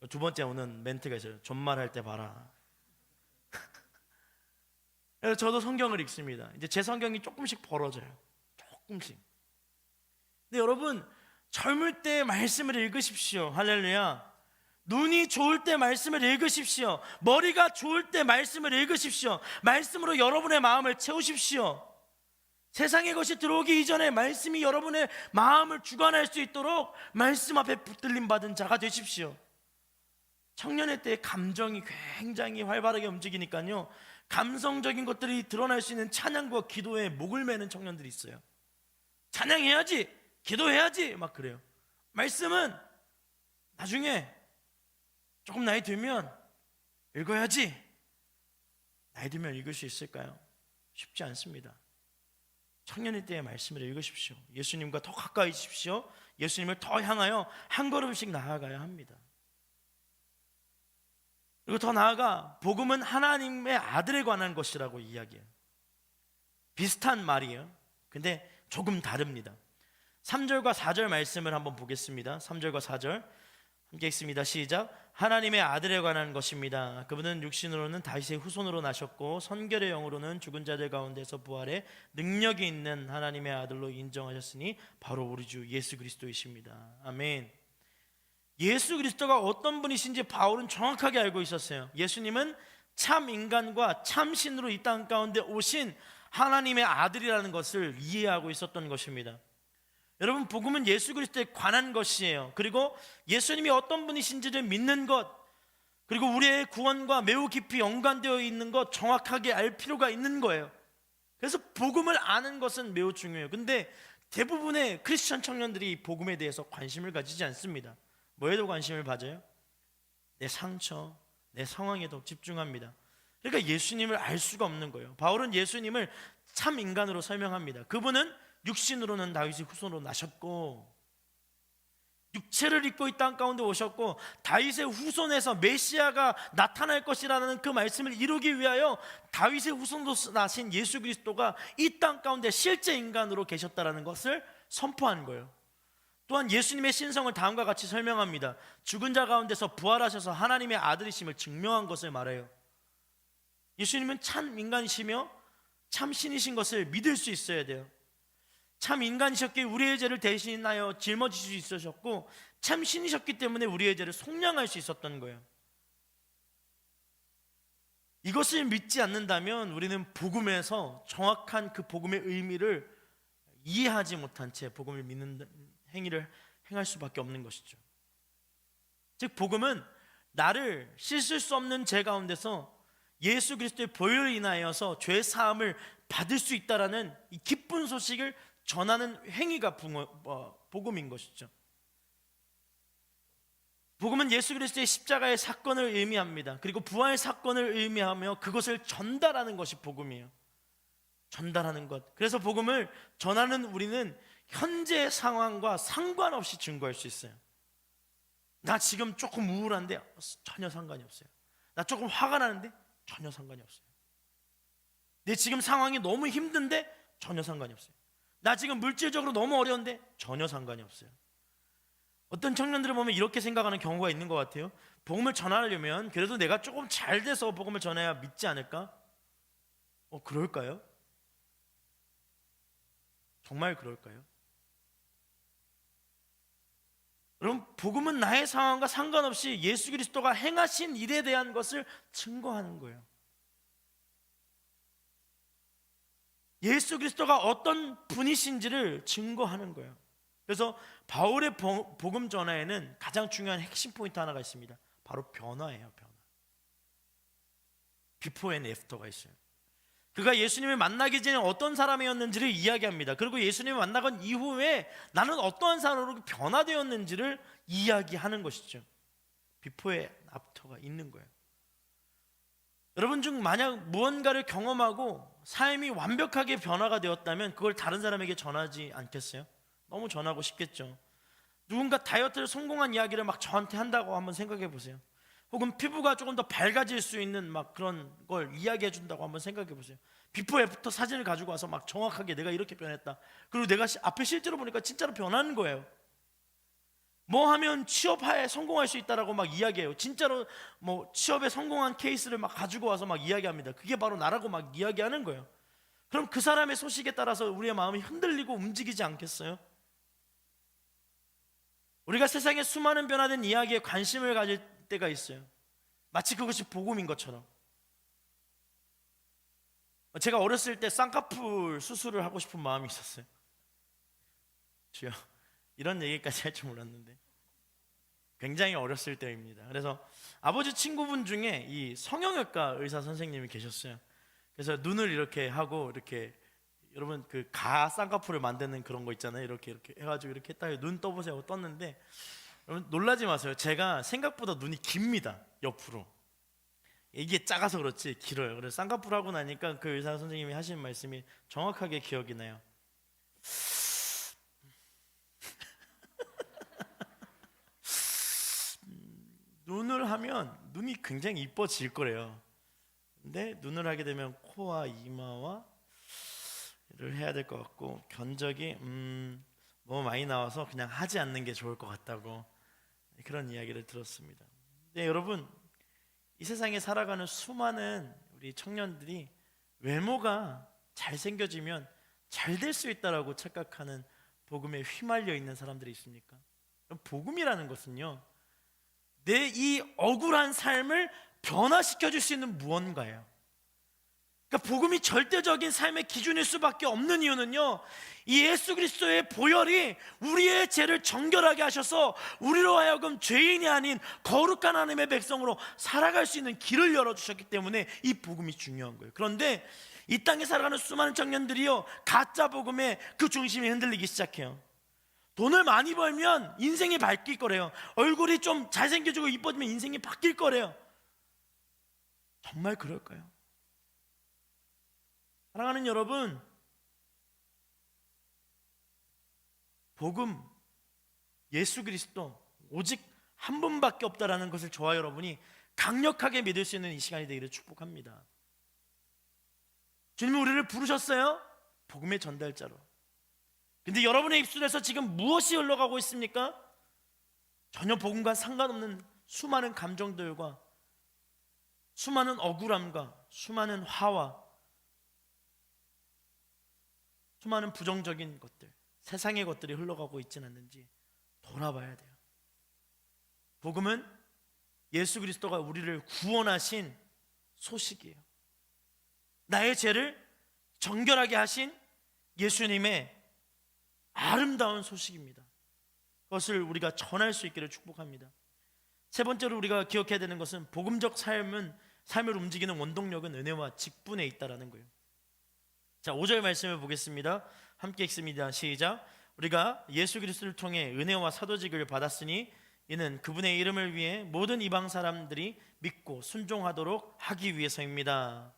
두 번째 오는 멘트가 있어요. 존말할 때 봐라. 그래서 저도 성경을 읽습니다. 이제 제 성경이 조금씩 벌어져요. 조금씩. 근데 여러분, 젊을 때 말씀을 읽으십시오. 할렐루야. 눈이 좋을 때 말씀을 읽으십시오. 머리가 좋을 때 말씀을 읽으십시오. 말씀으로 여러분의 마음을 채우십시오. 세상의 것이 들어오기 이전에 말씀이 여러분의 마음을 주관할 수 있도록 말씀 앞에 붙들림 받은 자가 되십시오. 청년의 때 감정이 굉장히 활발하게 움직이니까요, 감성적인 것들이 드러날 수 있는 찬양과 기도에 목을 매는 청년들이 있어요. 찬양해야지, 기도해야지 막 그래요. 말씀은 나중에 조금 나이 들면 읽어야지. 나이 들면 읽을 수 있을까요? 쉽지 않습니다. 청년의 때의 말씀을 읽으십시오. 예수님과 더 가까이지십시오. 예수님을 더 향하여 한 걸음씩 나아가야 합니다. 그리고 더 나아가 복음은 하나님의 아들에 관한 것이라고 이야기해요. 비슷한 말이에요. 근데 조금 다릅니다. 3절과 4절 말씀을 한번 보겠습니다. 3절과 4절 함께 읽습니다. 시작. 하나님의 아들에 관한 것입니다. 그분은 육신으로는 다윗의 후손으로 나셨고 선결의 영으로는 죽은 자들 가운데서 부활해 능력이 있는 하나님의 아들로 인정하셨으니 바로 우리 주 예수 그리스도이십니다. 아멘. 예수 그리스도가 어떤 분이신지 바울은 정확하게 알고 있었어요. 예수님은 참 인간과 참 신으로 이 땅 가운데 오신 하나님의 아들이라는 것을 이해하고 있었던 것입니다. 여러분, 복음은 예수 그리스도에 관한 것이에요. 그리고 예수님이 어떤 분이신지를 믿는 것, 그리고 우리의 구원과 매우 깊이 연관되어 있는 것 정확하게 알 필요가 있는 거예요. 그래서 복음을 아는 것은 매우 중요해요. 근데 대부분의 크리스천 청년들이 복음에 대해서 관심을 가지지 않습니다. 뭐에도 관심을 가져요? 내 상처, 내 상황에 더 집중합니다. 그러니까 예수님을 알 수가 없는 거예요. 바울은 예수님을 참 인간으로 설명합니다. 그분은 육신으로는 다윗의 후손으로 나셨고 육체를 입고 이 땅 가운데 오셨고 다윗의 후손에서 메시아가 나타날 것이라는 그 말씀을 이루기 위하여 다윗의 후손으로 나신 예수 그리스도가 이 땅 가운데 실제 인간으로 계셨다는 것을 선포한 거예요. 또한 예수님의 신성을 다음과 같이 설명합니다. 죽은 자 가운데서 부활하셔서 하나님의 아들이심을 증명한 것을 말해요. 예수님은 참 인간이시며 참 신이신 것을 믿을 수 있어야 돼요. 참 인간이셨기에 우리의 죄를 대신하여 짊어지실 수 있으셨고 참 신이셨기 때문에 우리의 죄를 속량할 수 있었던 거예요. 이것을 믿지 않는다면 우리는 복음에서 정확한 그 복음의 의미를 이해하지 못한 채 복음을 믿는 행위를 행할 수밖에 없는 것이죠. 즉 복음은 나를 씻을 수 없는 죄 가운데서 예수 그리스도의 보혈로 인하여서 죄 사함을 받을 수 있다라는 이 기쁜 소식을 전하는 행위가 복음인 것이죠. 복음은 예수 그리스도의 십자가의 사건을 의미합니다. 그리고 부활 사건을 의미하며 그것을 전달하는 것이 복음이에요. 전달하는 것. 그래서 복음을 전하는 우리는 현재 상황과 상관없이 증거할 수 있어요. 나 지금 조금 우울한데 전혀 상관이 없어요. 나 조금 화가 나는데 전혀 상관이 없어요. 내 지금 상황이 너무 힘든데 전혀 상관이 없어요. 나 지금 물질적으로 너무 어려운데 전혀 상관이 없어요. 어떤 청년들을 보면 이렇게 생각하는 경우가 있는 것 같아요. 복음을 전하려면 그래도 내가 조금 잘 돼서 복음을 전해야 믿지 않을까? 그럴까요? 정말 그럴까요? 여러분, 복음은 나의 상황과 상관없이 예수 그리스도가 행하신 일에 대한 것을 증거하는 거예요. 예수 그리스도가 어떤 분이신지를 증거하는 거예요. 그래서 바울의 복음 전하에는 가장 중요한 핵심 포인트 하나가 있습니다. 바로 변화예요. 변화. 비포 앤 애프터가 있어요. 그가 예수님을 만나기 전에 어떤 사람이었는지를 이야기합니다. 그리고 예수님을 만나건 이후에 나는 어떠한 사람으로 변화되었는지를 이야기하는 것이죠. 비포의 애프터가 있는 거예요. 여러분 중 만약 무언가를 경험하고 삶이 완벽하게 변화가 되었다면 그걸 다른 사람에게 전하지 않겠어요? 너무 전하고 싶겠죠. 누군가 다이어트를 성공한 이야기를 막 저한테 한다고 한번 생각해 보세요. 혹은 피부가 조금 더 밝아질 수 있는 막 그런 걸 이야기해 준다고 한번 생각해 보세요. 비포 애프터 사진을 가지고 와서 막 정확하게 내가 이렇게 변했다. 그리고 내가 앞에 실제로 보니까 진짜로 변하는 거예요. 뭐 하면 취업에 성공할 수 있다라고 막 이야기해요. 진짜로 뭐 취업에 성공한 케이스를 막 가지고 와서 막 이야기합니다. 그게 바로 나라고 막 이야기하는 거예요. 그럼 그 사람의 소식에 따라서 우리의 마음이 흔들리고 움직이지 않겠어요? 우리가 세상의 수많은 변화된 이야기에 관심을 가질 때가 있어요. 마치 그것이 복음인 것처럼. 제가 어렸을 때 쌍꺼풀 수술을 하고 싶은 마음이 있었어요. 주여, 이런 얘기까지 할 줄 몰랐는데 굉장히 어렸을 때입니다. 그래서 아버지 친구분 중에 이 성형외과 의사 선생님이 계셨어요. 그래서 눈을 이렇게 하고 이렇게 여러분 그 가 쌍꺼풀을 만드는 그런 거 있잖아요. 이렇게 해가지고 이렇게 딱 눈 떠보세요. 떴는데 여러분 놀라지 마세요. 제가 생각보다 눈이 깁니다. 옆으로. 이게 작아서 그렇지 길어요. 그래서 쌍꺼풀 하고 나니까 그 의사 선생님이 하신 말씀이 정확하게 기억이 나요. 눈을 하면 눈이 굉장히 이뻐질 거래요. 근데 눈을 하게 되면 코와 이마와 를 해야 될 것 같고 견적이 너무 많이 나와서 그냥 하지 않는 게 좋을 것 같다고 그런 이야기를 들었습니다. 네, 여러분, 이 세상에 살아가는 수많은 우리 청년들이 외모가 잘생겨지면 잘 될 수 있다라고 착각하는 복음에 휘말려 있는 사람들이 있습니까? 복음이라는 것은요, 내 이 억울한 삶을 변화시켜 줄 수 있는 무언가예요. 그러니까 복음이 절대적인 삶의 기준일 수밖에 없는 이유는요, 이 예수 그리스도의 보혈이 우리의 죄를 정결하게 하셔서 우리로 하여금 죄인이 아닌 거룩한 하나님의 백성으로 살아갈 수 있는 길을 열어주셨기 때문에 이 복음이 중요한 거예요. 그런데 이 땅에 살아가는 수많은 청년들이요, 가짜 복음에 그 중심이 흔들리기 시작해요. 돈을 많이 벌면 인생이 바뀔 거래요. 얼굴이 좀 잘생겨지고 이뻐지면 인생이 바뀔 거래요. 정말 그럴까요? 사랑하는 여러분, 복음, 예수 그리스도 오직 한 분밖에 없다라는 것을 저와 여러분이 강력하게 믿을 수 있는 이 시간이 되기를 축복합니다. 주님이 우리를 부르셨어요, 복음의 전달자로. 근데 여러분의 입술에서 지금 무엇이 흘러가고 있습니까? 전혀 복음과 상관없는 수많은 감정들과 수많은 억울함과 수많은 화와 수많은 부정적인 것들, 세상의 것들이 흘러가고 있지는 않는지 돌아봐야 돼요. 복음은 예수 그리스도가 우리를 구원하신 소식이에요. 나의 죄를 정결하게 하신 예수님의 아름다운 소식입니다. 그것을 우리가 전할 수 있기를 축복합니다. 세 번째로 우리가 기억해야 되는 것은 복음적 삶을 움직이는 원동력은 은혜와 직분에 있다라는 거예요. 자, 5절 말씀을 보겠습니다. 함께 읽습니다. 시작. 우리가 예수 그리스도를 통해 은혜와 사도직을 받았으니 이는 그분의 이름을 위해 모든 이방 사람들이 믿고 순종하도록 하기 위해서입니다.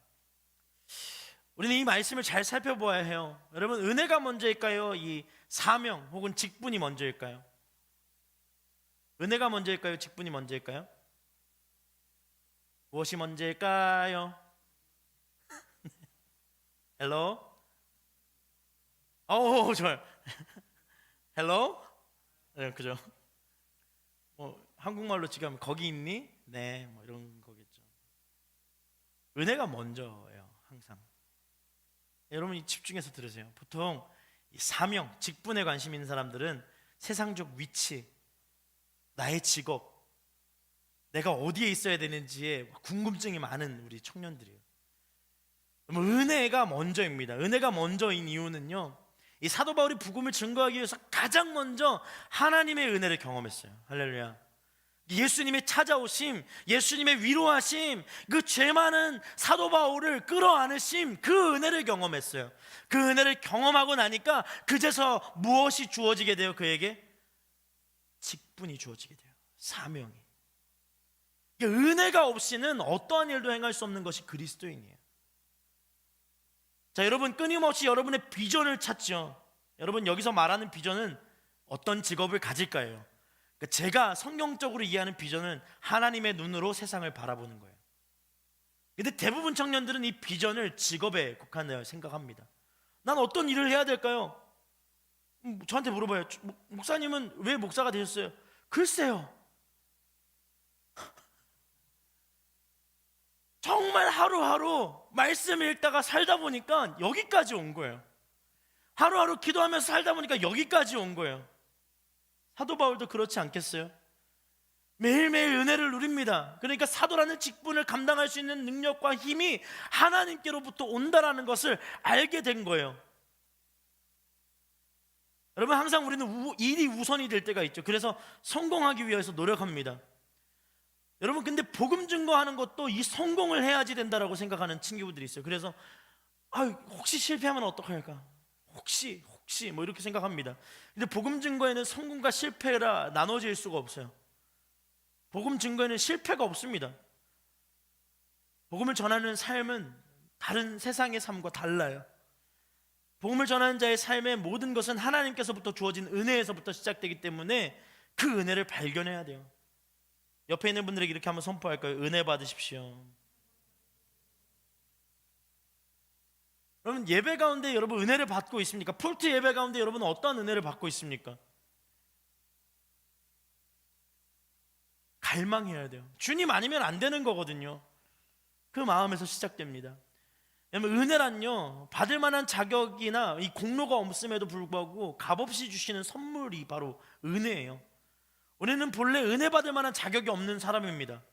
우리는 이 말씀을 잘 살펴보아야 해요. 여러분, 은혜가 먼저일까요? 이 사명 혹은 직분이 먼저일까요? 은혜가 먼저일까요? 직분이 먼저일까요? 무엇이 먼저일까요? 헬로? 좋아요. 헬로? 네, 그죠? 한국말로 지금 거기 있니? 네, 이런 거겠죠. 은혜가 먼저예요, 항상. 여러분이 집중해서 들으세요. 보통 이 사명, 직분에 관심 있는 사람들은 세상적 위치, 나의 직업, 내가 어디에 있어야 되는지에 궁금증이 많은 우리 청년들이에요. 은혜가 먼저입니다. 은혜가 먼저인 이유는요, 이 사도 바울이 복음을 증거하기 위해서 가장 먼저 하나님의 은혜를 경험했어요. 할렐루야. 예수님의 찾아오심, 예수님의 위로하심, 그 죄 많은 사도 바울을 끌어안으심, 그 은혜를 경험했어요. 그 은혜를 경험하고 나니까 그제서 무엇이 주어지게 돼요? 그에게 직분이 주어지게 돼요. 사명이. 은혜가 없이는 어떠한 일도 행할 수 없는 것이 그리스도인이에요. 자, 여러분, 끊임없이 여러분의 비전을 찾죠. 여러분, 여기서 말하는 비전은 어떤 직업을 가질까요? 그러니까 제가 성경적으로 이해하는 비전은 하나님의 눈으로 세상을 바라보는 거예요. 근데 대부분 청년들은 이 비전을 직업에 국한하여 생각합니다. 난 어떤 일을 해야 될까요? 저한테 물어봐요. 목사님은 왜 목사가 되셨어요? 글쎄요, 정말 하루하루 말씀 읽다가 살다 보니까 여기까지 온 거예요. 하루하루 기도하면서 살다 보니까 여기까지 온 거예요. 사도 바울도 그렇지 않겠어요? 매일매일 은혜를 누립니다. 그러니까 사도라는 직분을 감당할 수 있는 능력과 힘이 하나님께로부터 온다라는 것을 알게 된 거예요. 여러분, 항상 우리는 일이 우선이 될 때가 있죠. 그래서 성공하기 위해서 노력합니다. 여러분, 근데 복음 증거하는 것도 이 성공을 해야지 된다라고 생각하는 친구들이 있어요. 그래서 혹시 실패하면 어떡할까? 혹시 이렇게 생각합니다. 근데 복음 증거에는 성공과 실패가 나눠질 수가 없어요. 복음 증거에는 실패가 없습니다. 복음을 전하는 삶은 다른 세상의 삶과 달라요. 복음을 전하는 자의 삶의 모든 것은 하나님께서부터 주어진 은혜에서부터 시작되기 때문에 그 은혜를 발견해야 돼요. 옆에 있는 분들에게 이렇게 한번 선포할까요? 은혜 받으십시오. 여러분, 예배 가운데 여러분 은혜를 받고 있습니까? 폴트 예배 가운데 여러분은 어떤 은혜를 받고 있습니까? 갈망해야 돼요. 주님 아니면 안 되는 거거든요. 그 마음에서 시작됩니다. 여러분, 은혜란요, 받을 만한 자격이나 이 공로가 없음에도 불구하고 값없이 주시는 선물이 바로 은혜예요. 우리는 본래 은혜 받을 만한 자격이 없는 사람입니다.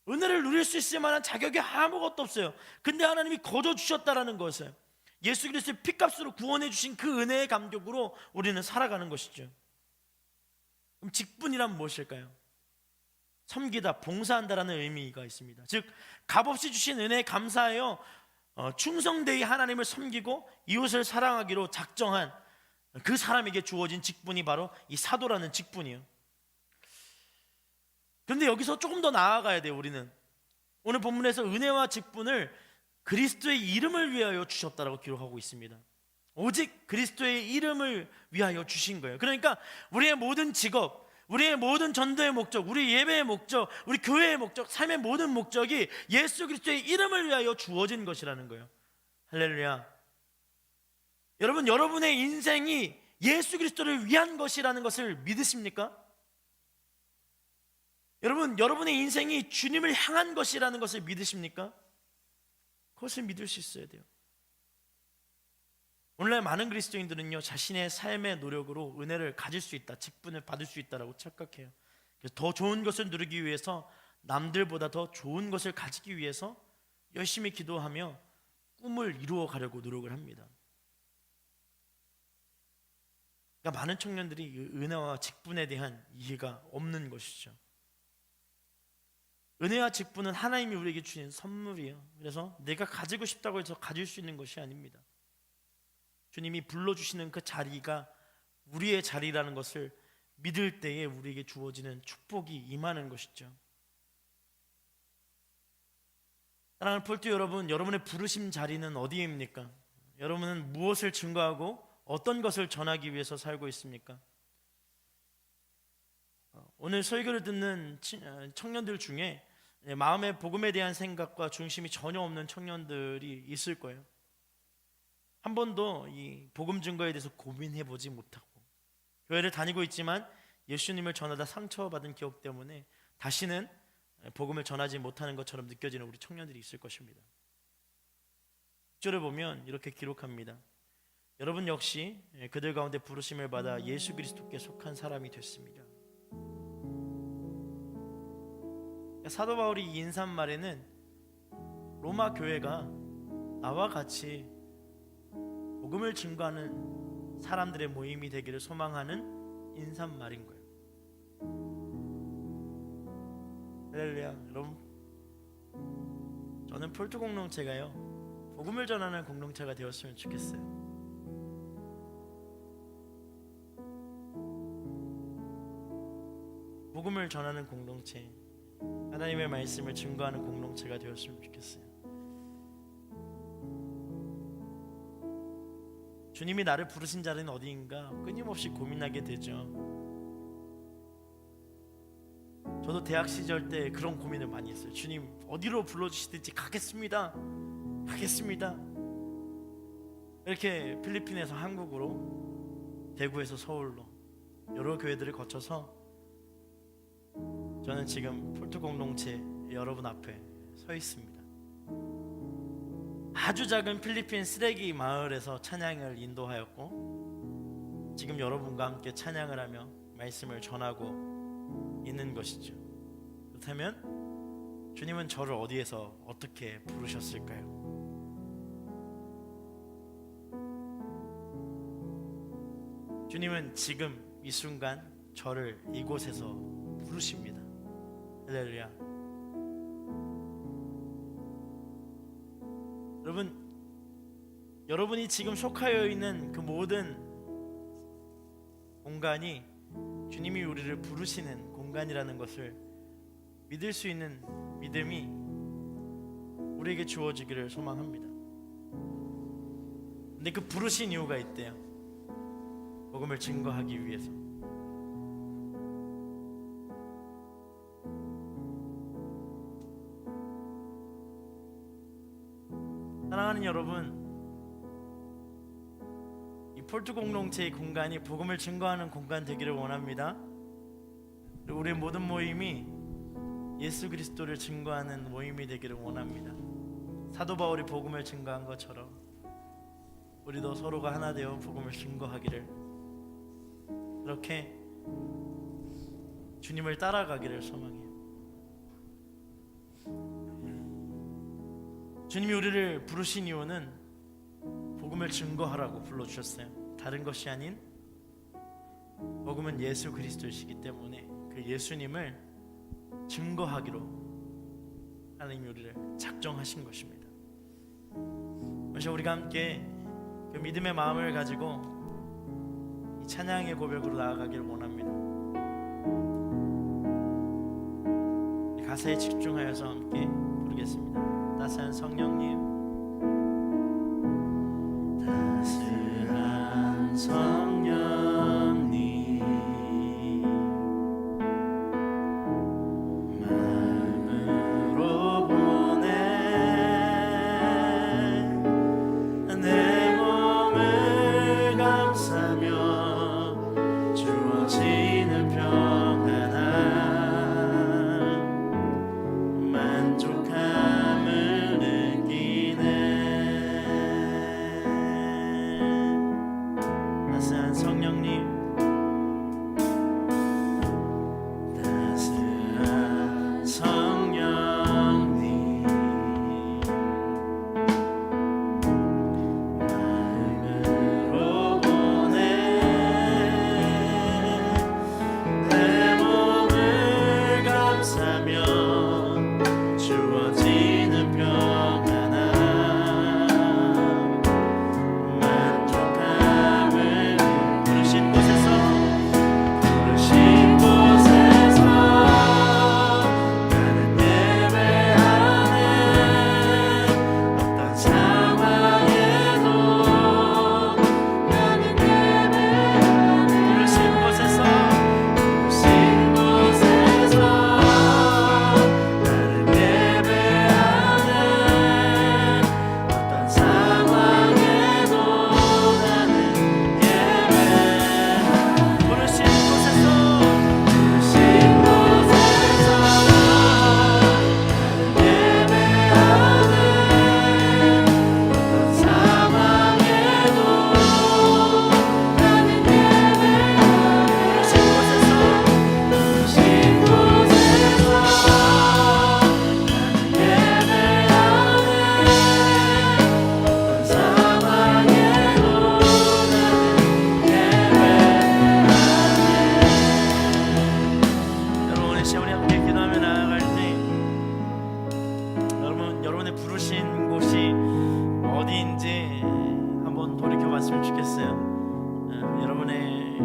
은혜를 누릴 수 있을 만한 자격이 아무것도 없어요. 근데 하나님이 거저 주셨다라는 것을, 예수 그리스도의 피값으로 구원해 주신 그 은혜의 감격으로 우리는 살아가는 것이죠. 그럼 직분이란 무엇일까요? 섬기다, 봉사한다라는 의미가 있습니다. 즉, 값없이 주신 은혜에 감사하여 충성되이 하나님을 섬기고 이웃을 사랑하기로 작정한 그 사람에게 주어진 직분이 바로 이 사도라는 직분이에요. 그런데 여기서 조금 더 나아가야 돼요. 우리는 오늘 본문에서 은혜와 직분을 그리스도의 이름을 위하여 주셨다라고 기록하고 있습니다. 오직 그리스도의 이름을 위하여 주신 거예요. 그러니까 우리의 모든 직업, 우리의 모든 전도의 목적, 우리 예배의 목적, 우리 교회의 목적, 삶의 모든 목적이 예수 그리스도의 이름을 위하여 주어진 것이라는 거예요. 할렐루야. 여러분, 여러분의 인생이 예수 그리스도를 위한 것이라는 것을 믿으십니까? 여러분, 여러분의 인생이 주님을 향한 것이라는 것을 믿으십니까? 그것을 믿을 수 있어야 돼요. 오늘날 많은 그리스도인들은요, 자신의 삶의 노력으로 은혜를 가질 수 있다, 직분을 받을 수 있다라고 착각해요. 그래서 더 좋은 것을 누리기 위해서, 남들보다 더 좋은 것을 가지기 위해서 열심히 기도하며 꿈을 이루어 가려고 노력을 합니다. 그러니까 많은 청년들이 은혜와 직분에 대한 이해가 없는 것이죠. 은혜와 직분은 하나님이 우리에게 주신 선물이에요. 그래서 내가 가지고 싶다고 해서 가질 수 있는 것이 아닙니다. 주님이 불러주시는 그 자리가 우리의 자리라는 것을 믿을 때에 우리에게 주어지는 축복이 임하는 것이죠. 사랑하는 폴트 여러분, 여러분의 부르심 자리는 어디입니까? 여러분은 무엇을 증거하고 어떤 것을 전하기 위해서 살고 있습니까? 오늘 설교를 듣는 청년들 중에 마음의 복음에 대한 생각과 중심이 전혀 없는 청년들이 있을 거예요. 한 번도 이 복음 증거에 대해서 고민해 보지 못하고 교회를 다니고 있지만 예수님을 전하다 상처받은 기억 때문에 다시는 복음을 전하지 못하는 것처럼 느껴지는 우리 청년들이 있을 것입니다. 6절을 보면 이렇게 기록합니다. 여러분 역시 그들 가운데 부르심을 받아 예수 그리스도께 속한 사람이 됐습니다. 사도 바울이 이 인사말에는 로마 교회가 나와 같이 복음을 증거하는 사람들의 모임이 되기를 소망하는 인사말인 거예요. 할렐루야. 여러분, 저는 폴트 공동체가요, 복음을 전하는 공동체가 되었으면 좋겠어요. 복음을 전하는 공동체, 하나님의 말씀을 증거하는 공동체가 되었으면 좋겠어요. 주님이 나를 부르신 자리는 어디인가 끊임없이 고민하게 되죠. 저도 대학 시절 때 그런 고민을 많이 했어요. 주님, 어디로 불러주시든지 가겠습니다. 이렇게 필리핀에서 한국으로, 대구에서 서울로 여러 교회들을 거쳐서 저는 지금 폴트 공동체 여러분 앞에 서 있습니다. 아주 작은 필리핀 쓰레기 마을에서 찬양을 인도하였고 지금 여러분과 함께 찬양을 하며 말씀을 전하고 있는 것이죠. 그렇다면 주님은 저를 어디에서 어떻게 부르셨을까요? 주님은 지금 이 순간 저를 이곳에서 부르십니다. 할렐루야. 여러분이 지금 속하여 있는 그 모든 공간이 주님이 우리를 부르시는 공간이라는 것을 믿을 수 있는 믿음이 우리에게 주어지기를 소망합니다. 근데 그 부르신 이유가 있대요. 복음을 증거하기 위해서. 사랑하는 여러분, 폴트 공동체의 공간이 복음을 증거하는 공간 되기를 원합니다. 그리고 우리 모든 모임이 예수 그리스도를 증거하는 모임이 되기를 원합니다. 사도 바울이 복음을 증거한 것처럼 우리도 서로가 하나 되어 복음을 증거하기를, 그렇게 주님을 따라가기를 소망해요. 주님이 우리를 부르신 이유는 복음을 증거하라고 불러주셨어요. 다른 것이 아닌 복음은 예수 그리스도이시기 때문에 그 예수님을 증거하기로 하나님이 우리를 작정하신 것입니다. 그래서 우리가 함께 그 믿음의 마음을 가지고 이 찬양의 고백으로 나아가기를 원합니다. 가사에 집중하여서 함께 부르겠습니다. 따스한 성령님, 따스한 성령님, 마음으로 보내 내 몸을 감싸며 주어지는 평안함, 만족함을 느끼네. 따스한 성령님, 따스한 성령님, 마음으로 보내 내 몸을 감싸며 주어지는 평안함, 만족함을 부르신 곳에서 나는 예배하네. 어떤 상황에도 나는 예배하네. 부르신 곳에서 나는 예배하네. 어떤 상황에도 나는 예배하네. 부르신 곳에서 나는 예배하네. 어떤 상황에도 나는 예배하네. 부르신 곳에서 여러분, 오늘 시간 우리 함께 기도하며 나아갈 때 여러분의 부르신 곳이 어디인지 한번 돌이켜봤으면 좋겠어요. 여러분의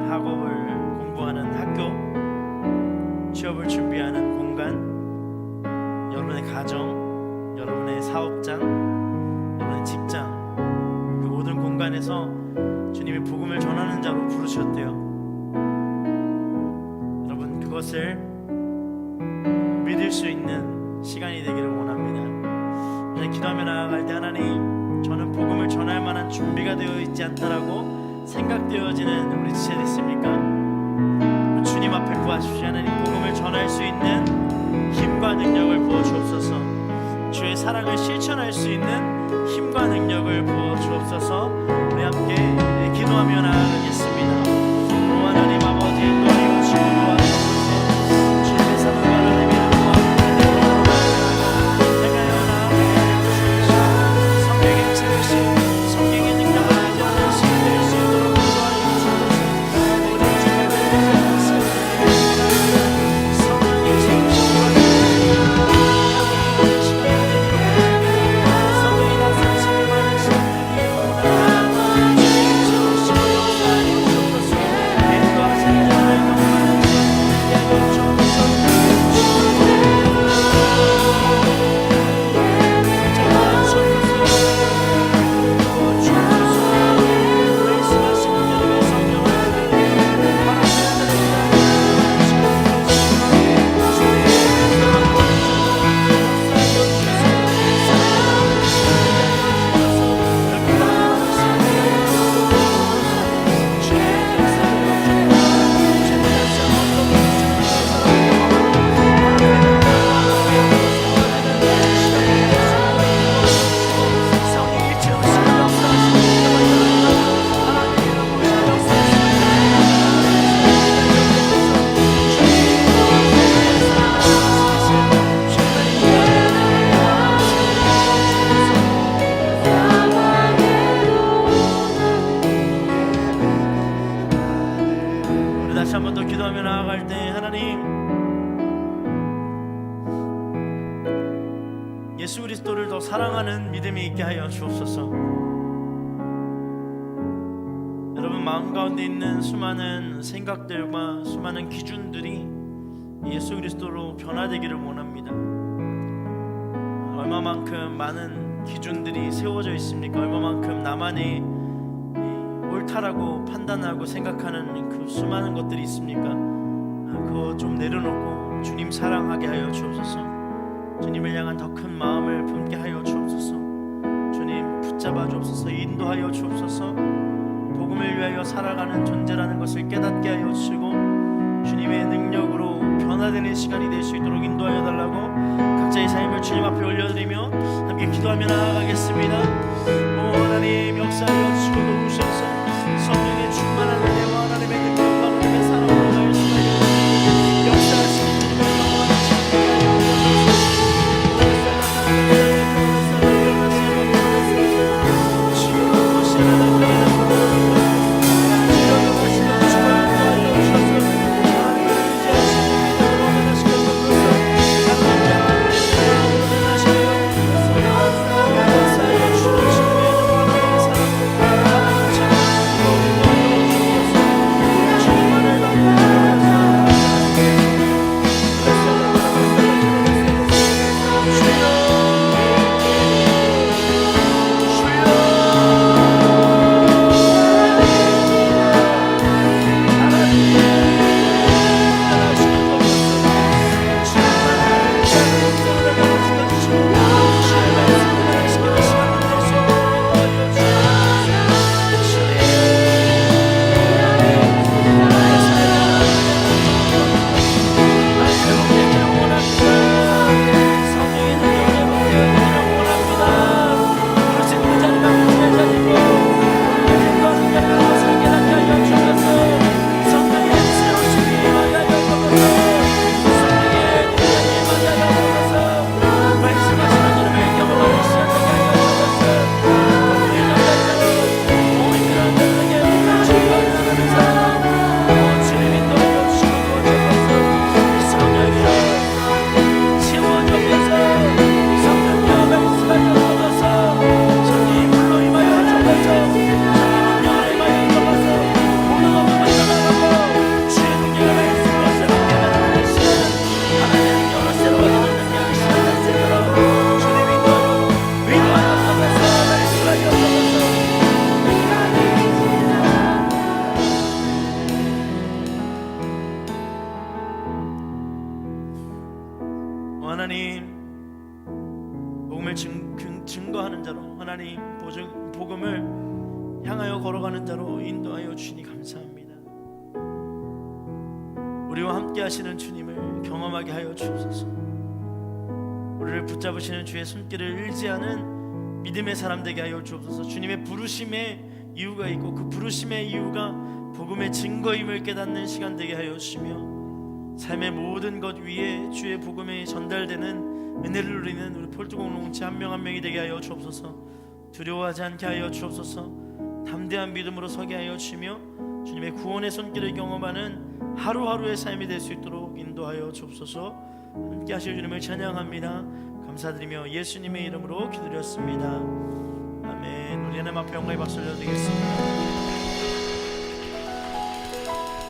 학업을 공부하는 학교, 취업을 준비하는 공간, 여러분의 가정, 여러분의 사업장, 여러분의 직장, 그 모든 공간에서 주님이 복음을 전하는 자로 부르셨대요. 여러분, 그것을 믿을 수 있는 시간이 되기를 원합니다. 그래서 기도하며 나아갈 때 하나님, 저는 복음을 전할 만한 준비가 되어 있지 않다라고 생각되어지는 우리 지체 있습니까? 주님 앞에 구하십시오. 하나님, 복음을 전할 수 있는 힘과 능력을 부어주옵소서. 주의 사랑을 실천할 수 있는 힘과 능력을 부어주옵소서. 우리 함께 기도하며 나아가겠습니다. 오 하나님 아버지, 인도하여 주시고 도와주옵소서. 주님의 사랑과 하나님의 영광 행하여 나아가게 해주십시오. 성령의 채우심, 성령의 능력하지 않은 시간 될 수 있도록 인도하여 주옵소서. 모든 죄를 뱉지 않습니다. 성령의 채우심 성령이 나타나시길 바라시옵소서. 우리 다시 한 번 더 기도하며 나아갈 때 하나님 예수 그리스도를 더 사랑하는 믿음이 있게 하여 주옵소서. 여러분 마음 가운데 있는 수많은 생각들과 수많은 기준들이 예수 그리스도로 변화되기를 원합니다. 얼마만큼 많은 기준들이 세워져 있습니까? 얼마만큼 나만이 옳다라고 판단하고 생각하는 그 수많은 것들이 있습니까? 그거 좀 내려놓고 주님 사랑하게 하여 주옵소서. 주님을 향한 더 큰 마음을 품게 하여 주옵소서. 주님 붙잡아 주옵소서. 인도하여 주옵소서. 복음을 위하여 살아가는 존재라는 것을 깨닫게 하여 주시고 주님의 능력으로 변화되는 시간이 될 수 있도록 인도하여 달라고 각자의 삶을 주님 앞에 올려드리며 함께 기도하며 나아가겠습니다. 오 하나님 역사하여 주시고 도우셔서 성령의 충만한 은혜와 하나님의 능력과 하나님의 사랑으로 말씀하여 역사하시는 주님의 영원한 증거하는 자로 하나님 복음을 향하여 걸어가는 자로 인도하여 주시니 감사합니다. 우리와 함께 하시는 주님을 경험하게 하여 주옵소서. 우리를 붙잡으시는 주의 손길을 의지하는 믿음의 사람 되게 하여 주옵소서. 주님의 부르심의 이유가 있고 그 부르심의 이유가 복음의 증거임을 깨닫는 시간 되게 하여 주시며 삶의 모든 것 위에 주의 복음이 전달되는 은혜를 누리는 우리 폴투 공동체 한 명 한 명이 되게 하여 주옵소서. 두려워하지 않게 하여 주옵소서. 담대한 믿음으로 서게 하여 주시며 주님의 구원의 손길을 경험하는 하루하루의 삶이 될 수 있도록 인도하여 주옵소서. 함께 하실 주님을 찬양합니다. 감사드리며 예수님의 이름으로 기도드렸습니다. 아멘. 우리 하나님 앞에 영광의 박수 올려드리겠습니다.